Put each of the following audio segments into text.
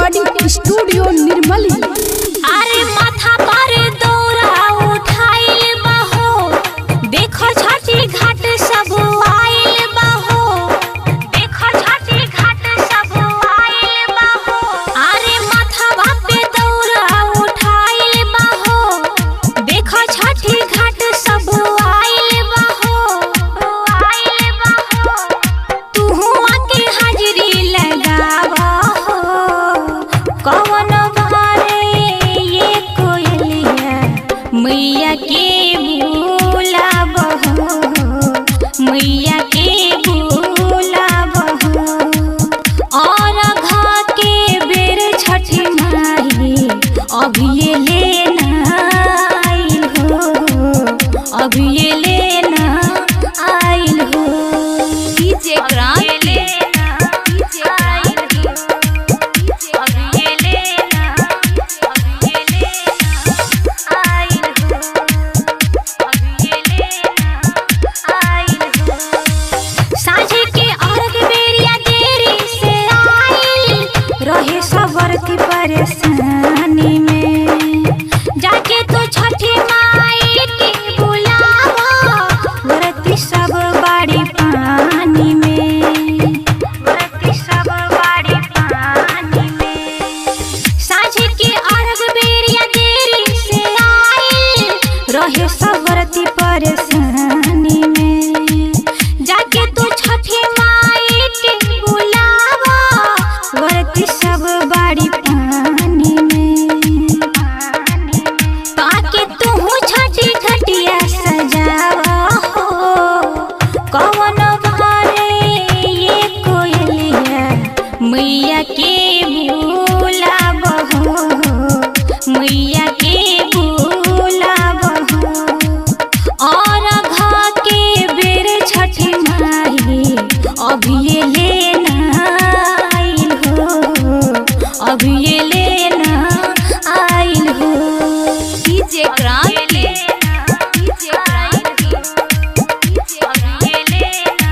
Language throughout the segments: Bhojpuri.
Recording studio Nirmali. अरे माथा पर दौरा उठाइल बहो, देखो छठी घाट सब आइल बहो, देखो छठी घाट सब आइल बहो। अरे माथा पे दौरा उठाइल बहो, देखो छठी घाट सब आइल बहो, आइल बहो। तू आके हाजिरी लगावा हो, कौन मैया के बुलाबहो, मैया के बुलाबहो। और घा के बेर छठी माई अभी लेना आइल हो, अभी लेना आइल हो। डीजे क्रांति रहे सबरती परेशानी में, जाके तो छठी माई के बुलावा, व्रती सब बाड़ी पानी में, व्रती सब बाड़ी पानी में। साझे के अर्घ बेरिया देरी से आइल, रहे सबरती परेशानी में, जाके तो छठी माई के बुलावा, व्रती सब बाड़ी पानी में। ताके तू छठी घटिया सजावा हो, कौन भारे ये कोयलिया मैया के बुलाबहो, मैया के बुलाबहो। और घा के बेर छठी माई अभी लेना आइल हो, अभी लेना आइल हो। डीजे क्रांति, डीजे क्रांति, अभी लेना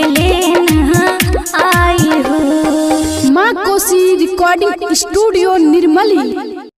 लेना आई हो। माँ कोसी रिकॉर्डिंग स्टूडियो निर्मली।